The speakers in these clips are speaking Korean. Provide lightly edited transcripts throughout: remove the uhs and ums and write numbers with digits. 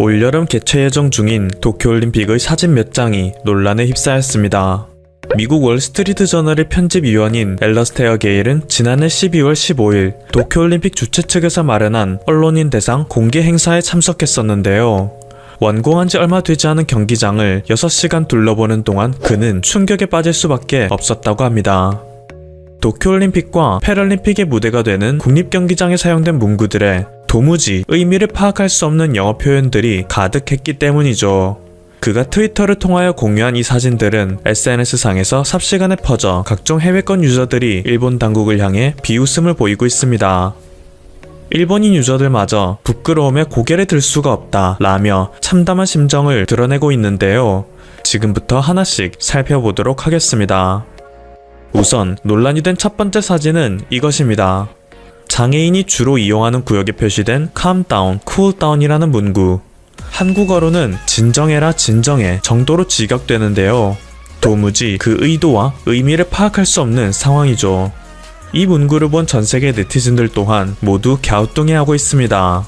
올여름 개최 예정 중인 도쿄올림픽의 사진 몇 장이 논란에 휩싸였습니다. 미국 월스트리트 저널의 편집위원인 엘러스테어 게일은 지난해 12월 15일 도쿄올림픽 주최 측에서 마련한 언론인 대상 공개 행사에 참석했었는데요. 완공한 지 얼마 되지 않은 경기장을 6시간 둘러보는 동안 그는 충격에 빠질 수밖에 없었다고 합니다. 도쿄올림픽과 패럴림픽의 무대가 되는 국립경기장에 사용된 문구들에 도무지 의미를 파악할 수 없는 영어 표현들이 가득했기 때문이죠. 그가 트위터를 통하여 공유한 이 사진들은 SNS상에서 삽시간에 퍼져 각종 해외권 유저들이 일본 당국을 향해 비웃음을 보이고 있습니다. 일본인 유저들마저 부끄러움에 고개를 들 수가 없다 라며 참담한 심정을 드러내고 있는데요. 지금부터 하나씩 살펴보도록 하겠습니다. 우선 논란이 된 첫 번째 사진은 이것입니다. 장애인이 주로 이용하는 구역에 표시된 calm down, cool down이라는 문구. 한국어로는 진정해라 진정해 정도로 직역되는데요. 도무지 그 의도와 의미를 파악할 수 없는 상황이죠. 이 문구를 본 전세계 네티즌들 또한 모두 갸우뚱해하고 있습니다.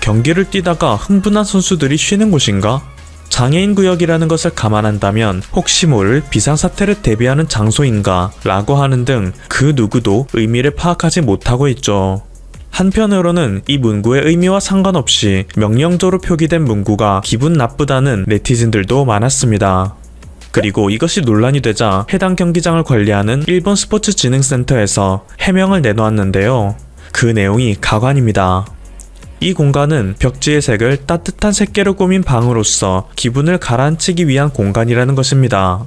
경기를 뛰다가 흥분한 선수들이 쉬는 곳인가? 장애인 구역이라는 것을 감안한다면 혹시 모를 비상사태를 대비하는 장소인가? 라고 하는 등 그 누구도 의미를 파악하지 못하고 있죠. 한편으로는 이 문구의 의미와 상관없이 명령조로 표기된 문구가 기분 나쁘다는 네티즌들도 많았습니다. 그리고 이것이 논란이 되자 해당 경기장을 관리하는 일본 스포츠진흥센터에서 해명을 내놓았는데요. 그 내용이 가관입니다. 이 공간은 벽지의 색을 따뜻한 색계로 꾸민 방으로서 기분을 가라앉히기 위한 공간이라는 것입니다.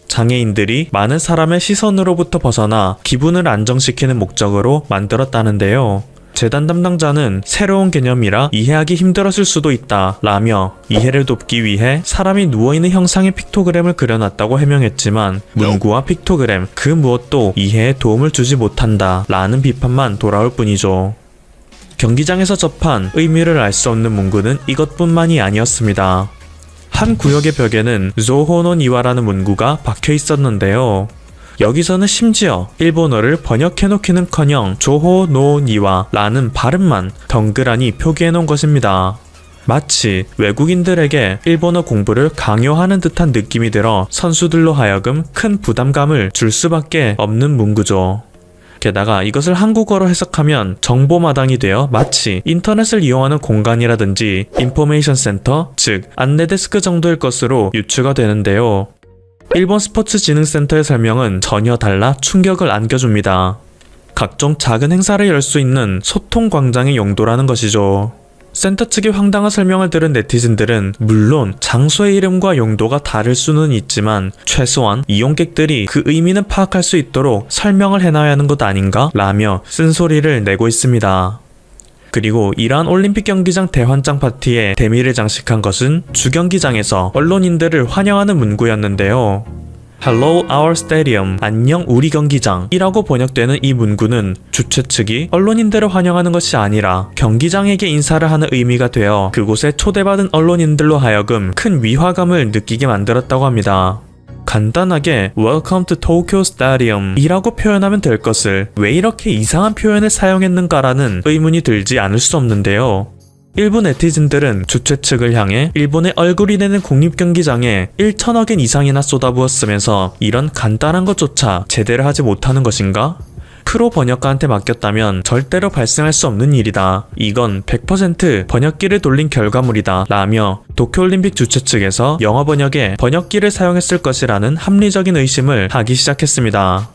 장애인들이 많은 사람의 시선으로부터 벗어나 기분을 안정시키는 목적으로 만들었다는데요. 재단 담당자는 새로운 개념이라 이해하기 힘들었을 수도 있다 라며 이해를 돕기 위해 사람이 누워있는 형상의 픽토그램을 그려놨다고 해명했지만 문구와 픽토그램 그 무엇도 이해에 도움을 주지 못한다 라는 비판만 돌아올 뿐이죠. 경기장에서 접한 의미를 알 수 없는 문구는 이것뿐만이 아니었습니다. 한 구역의 벽에는 조호노 니와라는 문구가 박혀 있었는데요. 여기서는 심지어 일본어를 번역해놓기는커녕 조호노 니와 라는 발음만 덩그라니 표기해놓은 것입니다. 마치 외국인들에게 일본어 공부를 강요하는 듯한 느낌이 들어 선수들로 하여금 큰 부담감을 줄 수밖에 없는 문구죠. 게다가 이것을 한국어로 해석하면 정보마당이 되어 마치 인터넷을 이용하는 공간이라든지 인포메이션 센터, 즉 안내데스크 정도일 것으로 유추가 되는데요. 일본 스포츠진흥센터의 설명은 전혀 달라 충격을 안겨줍니다. 각종 작은 행사를 열 수 있는 소통 광장의 용도라는 것이죠. 센터 측의 황당한 설명을 들은 네티즌들은 물론 장소의 이름과 용도가 다를 수는 있지만 최소한 이용객들이 그 의미는 파악할 수 있도록 설명을 해놔야 하는 것 아닌가? 라며 쓴소리를 내고 있습니다. 그리고 이러한 올림픽 경기장 대환장 파티에 대미를 장식한 것은 주경기장에서 언론인들을 환영하는 문구였는데요. Hello our stadium, 안녕 우리 경기장 이라고 번역되는 이 문구는 주최 측이 언론인들을 환영하는 것이 아니라 경기장에게 인사를 하는 의미가 되어 그곳에 초대받은 언론인들로 하여금 큰 위화감을 느끼게 만들었다고 합니다. 간단하게 Welcome to Tokyo Stadium 이라고 표현하면 될 것을 왜 이렇게 이상한 표현을 사용했는가라는 의문이 들지 않을 수 없는데요. 일본 네티즌들은 주최 측을 향해 일본의 얼굴이 되는 국립경기장에 1,000억엔 이상이나 쏟아부었으면서 이런 간단한 것조차 제대로 하지 못하는 것인가? 프로 번역가한테 맡겼다면 절대로 발생할 수 없는 일이다. 이건 100% 번역기를 돌린 결과물이다. 라며 도쿄올림픽 주최 측에서 영어 번역에 번역기를 사용했을 것이라는 합리적인 의심을 하기 시작했습니다.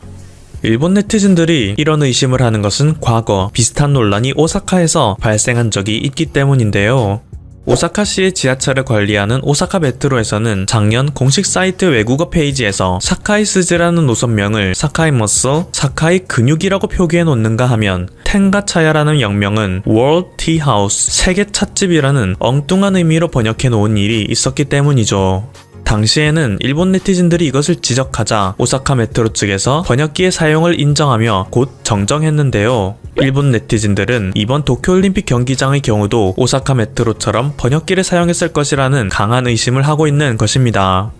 일본 네티즌들이 이런 의심을 하는 것은 과거 비슷한 논란이 오사카에서 발생한 적이 있기 때문인데요. 오사카시의 지하철을 관리하는 오사카 메트로에서는 작년 공식 사이트 외국어 페이지에서 사카이스즈라는 노선명을 사카이머슬, 사카이 근육이라고 표기해 놓는가 하면 텐가차야라는 영명은 월드 티 하우스, 세계 찻집이라는 엉뚱한 의미로 번역해 놓은 일이 있었기 때문이죠. 당시에는 일본 네티즌들이 이것을 지적하자 오사카 메트로 측에서 번역기의 사용을 인정하며 곧 정정했는데요. 일본 네티즌들은 이번 도쿄올림픽 경기장의 경우도 오사카 메트로처럼 번역기를 사용했을 것이라는 강한 의심을 하고 있는 것입니다.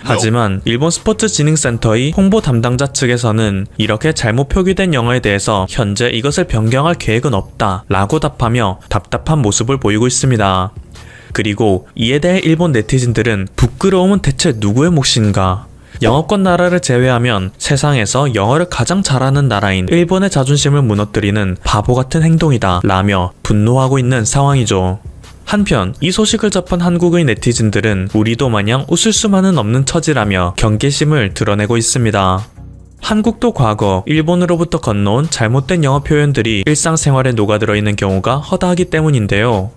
하지만 일본 스포츠진흥센터의 홍보 담당자 측에서는 이렇게 잘못 표기된 영어에 대해서 현재 이것을 변경할 계획은 없다 라고 답하며 답답한 모습을 보이고 있습니다. 그리고 이에 대해 일본 네티즌들은 부끄러움은 대체 누구의 몫인가? 영어권 나라를 제외하면 세상에서 영어를 가장 잘하는 나라인 일본의 자존심을 무너뜨리는 바보 같은 행동이다 라며 분노하고 있는 상황이죠. 한편 이 소식을 접한 한국의 네티즌들은 우리도 마냥 웃을 수만은 없는 처지라며 경계심을 드러내고 있습니다. 한국도 과거 일본으로부터 건너온 잘못된 영어 표현들이 일상생활에 녹아들어 있는 경우가 허다하기 때문인데요.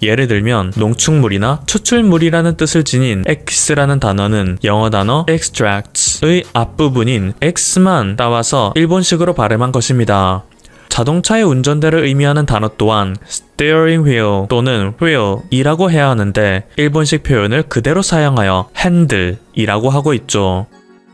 예를 들면 농축물이나 추출물이라는 뜻을 지닌 엑스라는 단어는 영어 단어 extracts의 앞부분인 x만 따와서 일본식으로 발음한 것입니다. 자동차의 운전대를 의미하는 단어 또한 steering wheel 또는 wheel이라고 해야 하는데 일본식 표현을 그대로 사용하여 handle이라고 하고 있죠.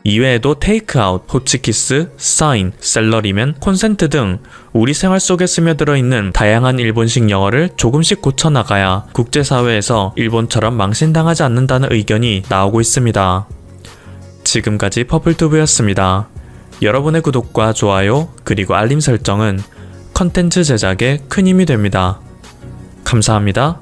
이외에도 테이크아웃, 호치키스, 사인, 샐러리맨, 콘센트 등 우리 생활 속에 스며들어 있는 다양한 일본식 영어를 조금씩 고쳐나가야 국제사회에서 일본처럼 망신당하지 않는다는 의견이 나오고 있습니다. 지금까지 퍼플튜브였습니다. 여러분의 구독과 좋아요 그리고 알림 설정은 컨텐츠 제작에 큰 힘이 됩니다. 감사합니다.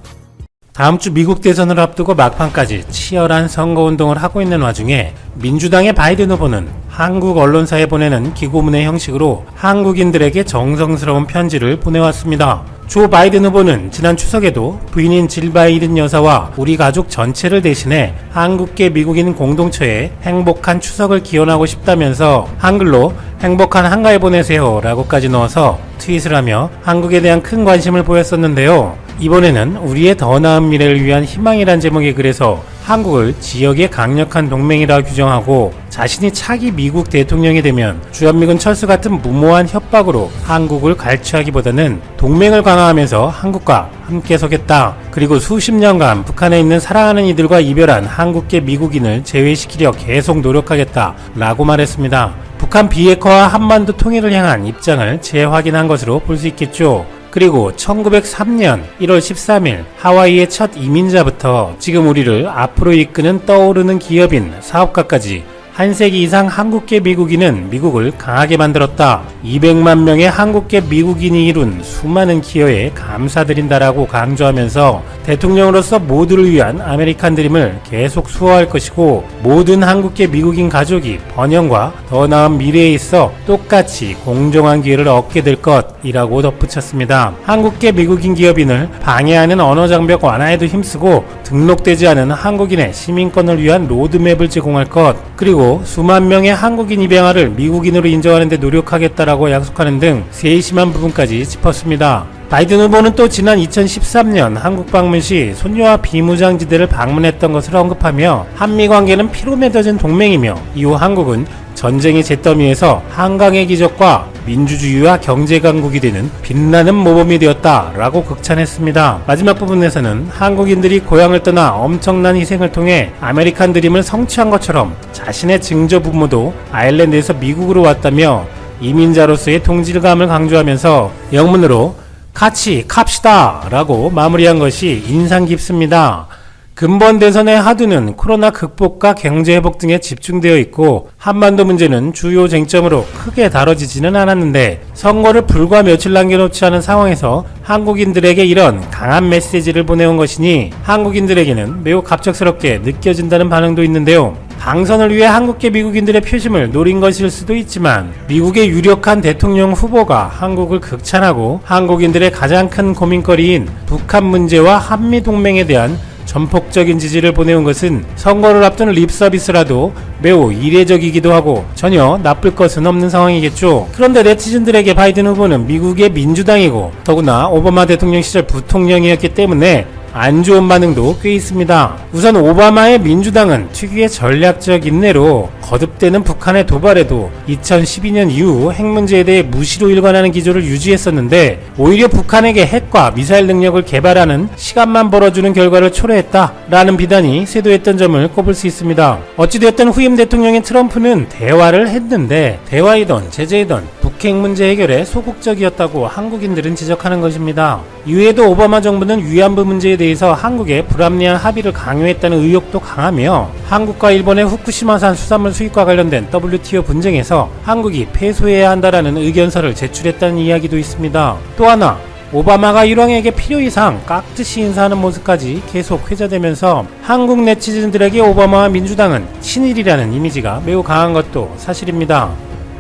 다음 주 미국 대선을 앞두고 막판까지 치열한 선거운동을 하고 있는 와중에 민주당의 바이든 후보는 한국 언론사에 보내는 기고문의 형식으로 한국인들에게 정성스러운 편지를 보내왔습니다. 조 바이든 후보는 지난 추석에도 부인인 질 바이든 여사와 우리 가족 전체를 대신해 한국계 미국인 공동체에 행복한 추석을 기원하고 싶다면서 한글로 행복한 한가위 보내세요 라고까지 넣어서 트윗을 하며 한국에 대한 큰 관심을 보였었는데요. 이번에는 우리의 더 나은 미래를 위한 희망이란 제목의 글에서 한국을 지역의 강력한 동맹이라 규정하고 자신이 차기 미국 대통령이 되면 주한미군 철수 같은 무모한 협박으로 한국을 갈취하기보다는 동맹을 강화하면서 한국과 함께 서겠다. 그리고 수십 년간 북한에 있는 사랑하는 이들과 이별한 한국계 미국인을 제외시키려 계속 노력하겠다 라고 말했습니다. 북한 비핵화와 한반도 통일을 향한 입장을 재확인한 것으로 볼 수 있겠죠. 그리고 1903년 1월 13일 하와이의 첫 이민자부터 지금 우리를 앞으로 이끄는 떠오르는 기업인 사업가까지 한 세기 이상 한국계 미국인은 미국을 강하게 만들었다. 200만 명의 한국계 미국인이 이룬 수많은 기여에 감사드린다라고 강조하면서 대통령으로서 모두를 위한 아메리칸 드림을 계속 수호할 것이고 모든 한국계 미국인 가족이 번영과 더 나은 미래에 있어 똑같이 공정한 기회를 얻게 될 것이라고 덧붙였습니다. 한국계 미국인 기업인을 방해하는 언어장벽 완화에도 힘쓰고 등록되지 않은 한국인의 시민권을 위한 로드맵을 제공할 것, 그리고 수만 명의 한국인 입양아를 미국인으로 인정하는 데 노력하겠다라고 약속하는 등 세심한 부분까지 짚었습니다. 바이든 후보는 또 지난 2013년 한국 방문 시 손녀와 비무장지대를 방문했던 것을 언급하며 한미 관계는 피로 맺어진 동맹이며 이후 한국은 전쟁의 잿더미에서 한강의 기적과 민주주의와 경제 강국이 되는 빛나는 모범이 되었다라고 극찬했습니다. 마지막 부분에서는 한국인들이 고향을 떠나 엄청난 희생을 통해 아메리칸 드림을 성취한 것처럼 자신의 증조 부모도 아일랜드에서 미국으로 왔다며 이민자로서의 동질감을 강조하면서 영문으로 같이 갑시다 라고 마무리한 것이 인상 깊습니다. 근본 대선의 하두는 코로나 극복과 경제 회복 등에 집중되어 있고 한반도 문제는 주요 쟁점으로 크게 다뤄지지는 않았는데 선거를 불과 며칠 남겨놓지 않은 상황에서 한국인들에게 이런 강한 메시지를 보내온 것이니 한국인들에게는 매우 갑작스럽게 느껴진다는 반응도 있는데요. 당선을 위해 한국계 미국인들의 표심을 노린 것일 수도 있지만 미국의 유력한 대통령 후보가 한국을 극찬하고 한국인들의 가장 큰 고민거리인 북한 문제와 한미동맹에 대한 전폭적인 지지를 보내온 것은 선거를 앞둔 립서비스라도 매우 이례적이기도 하고 전혀 나쁠 것은 없는 상황이겠죠. 그런데 네티즌들에게 바이든 후보는 미국의 민주당이고 더구나 오바마 대통령 시절 부통령이었기 때문에 안 좋은 반응도 꽤 있습니다. 우선 오바마의 민주당은 특유의 전략적 인내로 거듭되는 북한의 도발에도 2012년 이후 핵 문제에 대해 무시로 일관하는 기조를 유지했었는데 오히려 북한에게 핵과 미사일 능력을 개발하는 시간만 벌어주는 결과를 초래했다라는 비난이 쇄도했던 점을 꼽을 수 있습니다. 어찌되었든 후임 대통령인 트럼프는 대화를 했는데 대화이던 제재이던 북핵 문제 해결에 소극적이었다고 한국인들은 지적하는 것입니다. 이외에도 오바마 정부는 위안부 문제에 대해서 한국에 불합리한 합의를 강요했다는 의혹도 강하며 한국과 일본의 후쿠시마산 수산물 수입과 관련된 WTO 분쟁에서 한국이 패소해야 한다라는 의견서를 제출했다는 이야기도 있습니다. 또 하나 오바마가 일왕에게 필요 이상 깍듯이 인사하는 모습까지 계속 회자되면서 한국 네티즌들에게 오바마와 민주당은 친일이라는 이미지가 매우 강한 것도 사실입니다.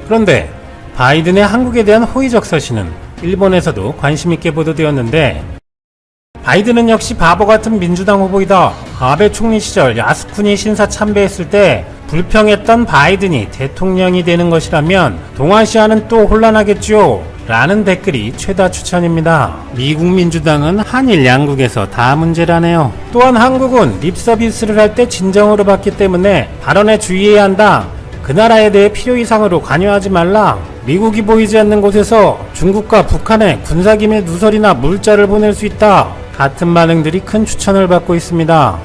그런데 바이든의 한국에 대한 호의적 서신은 일본에서도 관심있게 보도되었는데, 바이든은 역시 바보같은 민주당 후보이다. 아베 총리 시절 야스쿠니 신사 참배했을 때 불평했던 바이든이 대통령이 되는 것이라면 동아시아는 또 혼란하겠죠. 라는 댓글이 최다 추천입니다. 미국 민주당은 한일 양국에서 다 문제라네요. 또한 한국은 립서비스를 할 때 진정으로 받기 때문에 발언에 주의해야 한다. 그 나라에 대해 필요 이상으로 관여하지 말라. 미국이 보이지 않는 곳에서 중국과 북한에 군사기밀 누설이나 물자를 보낼 수 있다. 같은 반응들이 큰 추천을 받고 있습니다.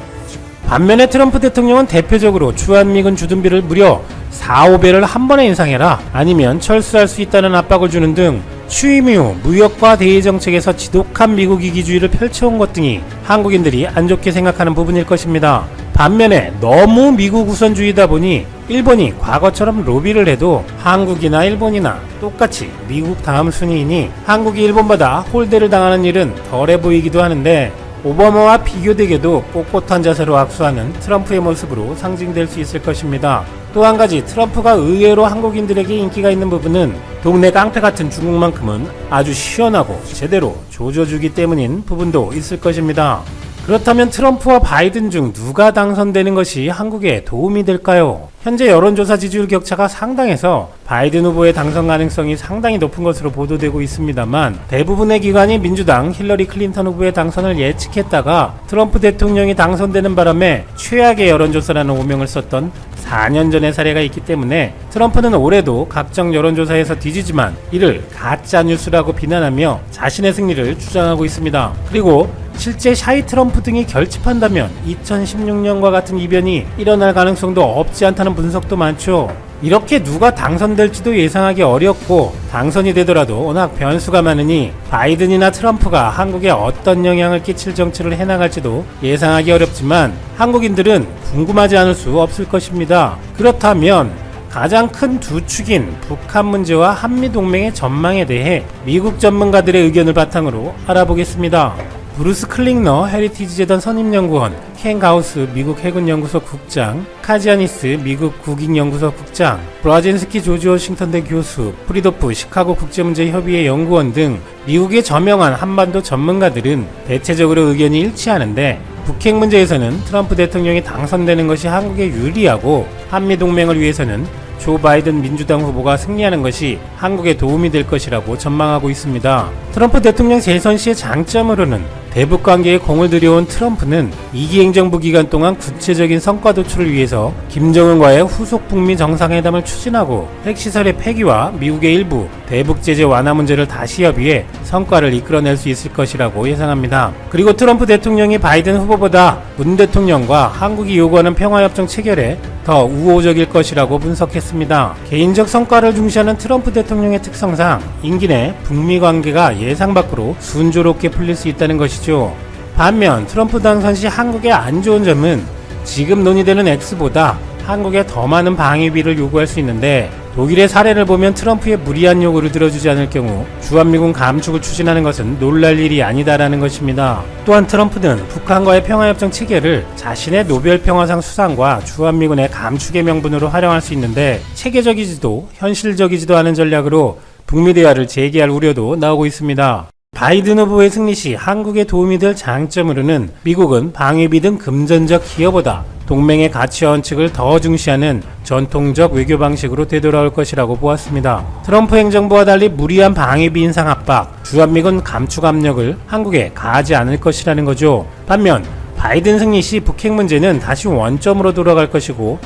반면에 트럼프 대통령은 대표적으로 주한미군 주둔비를 무려 4~5배를 한 번에 인상해라, 아니면 철수할 수 있다는 압박을 주는 등 취임 이후 무역과 대외 정책에서 지독한 미국 이기주의를 펼쳐온 것 등이 한국인들이 안 좋게 생각하는 부분일 것입니다. 반면에 너무 미국 우선주의다 보니 일본이 과거처럼 로비를 해도 한국이나 일본이나 똑같이 미국 다음 순위이니 한국이 일본보다 홀대를 당하는 일은 덜해 보이기도 하는데, 오바마와 비교되게도 꼿꼿한 자세로 악수하는 트럼프의 모습으로 상징될 수 있을 것입니다. 또 한 가지, 트럼프가 의외로 한국인들에게 인기가 있는 부분은 동네 깡패 같은 중국만큼은 아주 시원하고 제대로 조져주기 때문인 부분도 있을 것입니다. 그렇다면 트럼프와 바이든 중 누가 당선되는 것이 한국에 도움이 될까요? 현재 여론조사 지지율 격차가 상당해서 바이든 후보의 당선 가능성이 상당히 높은 것으로 보도되고 있습니다만, 대부분의 기관이 민주당 힐러리 클린턴 후보의 당선을 예측했다가 트럼프 대통령이 당선되는 바람에 최악의 여론조사라는 오명을 썼던 4년 전의 사례가 있기 때문에 트럼프는 올해도 각종 여론조사에서 뒤지지만 이를 가짜뉴스라고 비난하며 자신의 승리를 주장하고 있습니다. 그리고 실제 샤이 트럼프 등이 결집한다면 2016년과 같은 이변이 일어날 가능성도 없지 않다는 분석도 많죠. 이렇게 누가 당선될지도 예상하기 어렵고, 당선이 되더라도 워낙 변수가 많으니 바이든이나 트럼프가 한국에 어떤 영향을 끼칠 정치를 해나갈지도 예상하기 어렵지만 한국인들은 궁금하지 않을 수 없을 것입니다. 그렇다면 가장 큰 두 축인 북한 문제와 한미동맹의 전망에 대해 미국 전문가들의 의견을 바탕으로 알아보겠습니다. 브루스 클링너 헤리티지 재단 선임연구원, 켄 가우스 미국 해군연구소 국장, 카지아니스 미국 국익연구소 국장, 브라젠스키 조지 워싱턴대 교수, 프리도프 시카고 국제문제협의회 연구원 등 미국의 저명한 한반도 전문가들은 대체적으로 의견이 일치하는데, 북핵 문제에서는 트럼프 대통령이 당선되는 것이 한국에 유리하고, 한미동맹을 위해서는 조 바이든 민주당 후보가 승리하는 것이 한국에 도움이 될 것이라고 전망하고 있습니다. 트럼프 대통령 재선 시의 장점으로는 대북 관계에 공을 들여온 트럼프는 2기 행정부 기간 동안 구체적인 성과 도출을 위해서 김정은과의 후속 북미 정상회담을 추진하고 핵시설의 폐기와 미국의 일부 대북 제재 완화 문제를 다시 협의해 성과를 이끌어낼 수 있을 것이라고 예상합니다. 그리고 트럼프 대통령이 바이든 후보보다 문 대통령과 한국이 요구하는 평화협정 체결에 더 우호적일 것이라고 분석했습니다. 개인적 성과를 중시하는 트럼프 대통령의 특성상 임기 내 북미 관계가 예상 밖으로 순조롭게 풀릴 수 있다는 것이죠. 반면 트럼프 당선 시 한국의 안 좋은 점은 지금 논의되는 X보다 한국에 더 많은 방위비를 요구할 수 있는데, 독일의 사례를 보면 트럼프의 무리한 요구를 들어주지 않을 경우 주한미군 감축을 추진하는 것은 놀랄 일이 아니다라는 것입니다. 또한 트럼프는 북한과의 평화협정 체결을 자신의 노벨평화상 수상과 주한미군의 감축의 명분으로 활용할 수 있는데, 체계적이지도 현실적이지도 않은 전략으로 북미 대화를 재개할 우려도 나오고 있습니다. 바이든 후보의 승리 시 한국에 도움이 될 장점으로는 미국은 방위비 등 금전적 기여보다 동맹의 가치와 원칙을 더 중시하는 전통적 외교 방식으로 되돌아올 것이라고 보았습니다. 트럼프 행정부와 달리 무리한 방위비 인상 압박, 주한미군 감축 압력을 한국에 가하지 않을 것이라는 거죠. 반면 바이든 승리 시 북핵 문제는 다시 원점으로 돌아갈 것이고,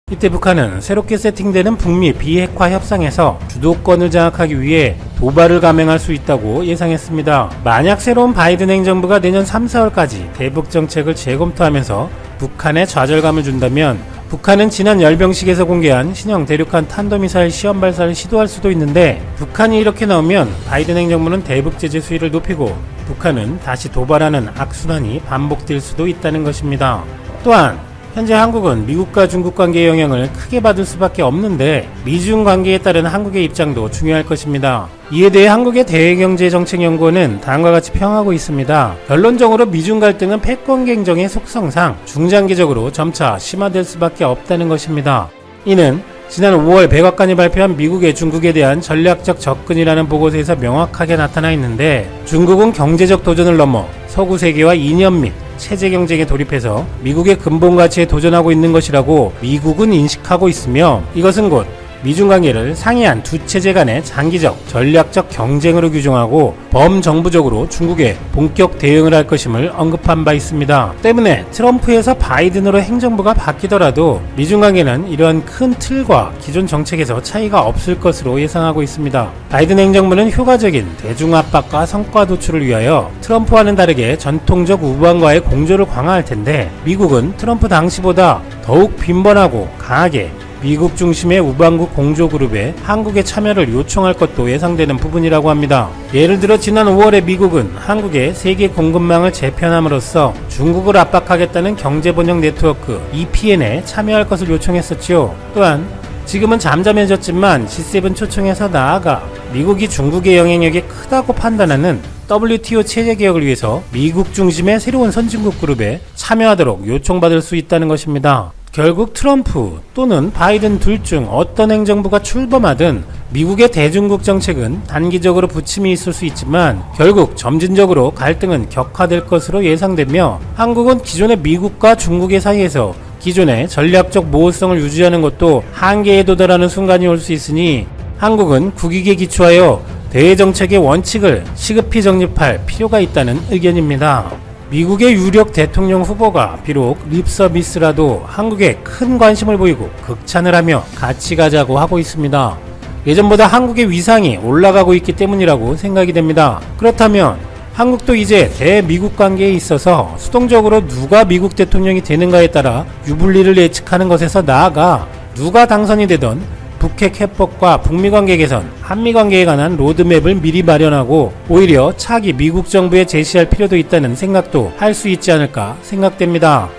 이때 북한은 새롭게 세팅되는 북미 비핵화 협상에서 주도권을 장악하기 위해 도발을 감행할 수 있다고 예상했습니다. 만약 새로운 바이든 행정부가 내년 3~4월까지 대북 정책을 재검토하면서 북한에 좌절감을 준다면, 북한은 지난 열병식에서 공개한 신형 대륙간 탄도미사일 시험 발사를 시도할 수도 있는데, 북한이 이렇게 나오면 바이든 행정부는 대북 제재 수위를 높이고 북한은 다시 도발하는 악순환이 반복될 수도 있다는 것입니다. 또한 현재 한국은 미국과 중국 관계의 영향을 크게 받을 수밖에 없는데 미중 관계에 따른 한국의 입장도 중요할 것입니다. 이에 대해 한국의 대외경제정책연구원은 다음과 같이 평하고 있습니다. 결론적으로 미중 갈등은 패권 경쟁의 속성상 중장기적으로 점차 심화될 수밖에 없다는 것입니다. 이는 지난 5월 백악관이 발표한 미국의 중국에 대한 전략적 접근이라는 보고서에서 명확하게 나타나 있는데, 중국은 경제적 도전을 넘어 서구 세계와 이념 및 체제 경쟁에 돌입해서 미국의 근본 가치에 도전하고 있는 것이라고 미국은 인식하고 있으며, 이것은 곧 미중 관계를 상이한 두 체제 간의 장기적 전략적 경쟁으로 규정하고 범정부적으로 중국에 본격 대응을 할 것임을 언급한 바 있습니다. 때문에 트럼프에서 바이든으로 행정부가 바뀌더라도 미중 관계는 이러한 큰 틀과 기존 정책에서 차이가 없을 것으로 예상하고 있습니다. 바이든 행정부는 효과적인 대중 압박과 성과 도출을 위하여 트럼프와는 다르게 전통적 우방과의 공조를 강화할 텐데, 미국은 트럼프 당시보다 더욱 빈번하고 강하게 미국 중심의 우방국 공조그룹에 한국의 참여를 요청할 것도 예상되는 부분이라고 합니다. 예를 들어 지난 5월에 미국은 한국의 세계 공급망을 재편함으로써 중국을 압박하겠다는 경제번영 네트워크 EPN에 참여할 것을 요청했었지요. 또한 지금은 잠잠해졌지만 G7 초청에서 나아가 미국이 중국의 영향력이 크다고 판단하는 WTO 체제 개혁을 위해서 미국 중심의 새로운 선진국 그룹에 참여하도록 요청받을 수 있다는 것입니다. 결국 트럼프 또는 바이든 둘 중 어떤 행정부가 출범하든 미국의 대중국 정책은 단기적으로 부침이 있을 수 있지만 결국 점진적으로 갈등은 격화될 것으로 예상되며, 한국은 기존의 미국과 중국의 사이에서 기존의 전략적 모호성을 유지하는 것도 한계에 도달하는 순간이 올 수 있으니, 한국은 국익에 기초하여 대외정책의 원칙을 시급히 정립할 필요가 있다는 의견입니다. 미국의 유력 대통령 후보가 비록 립서비스라도 한국에 큰 관심을 보이고 극찬을 하며 같이 가자고 하고 있습니다. 예전보다 한국의 위상이 올라가고 있기 때문이라고 생각이 됩니다. 그렇다면 한국도 이제 대미국 관계에 있어서 수동적으로 누가 미국 대통령이 되는가에 따라 유불리를 예측하는 것에서 나아가 누가 당선이 되던 북핵 해법과 북미 관계 개선, 한미 관계에 관한 로드맵을 미리 마련하고 오히려 차기 미국 정부에 제시할 필요도 있다는 생각도 할 수 있지 않을까 생각됩니다.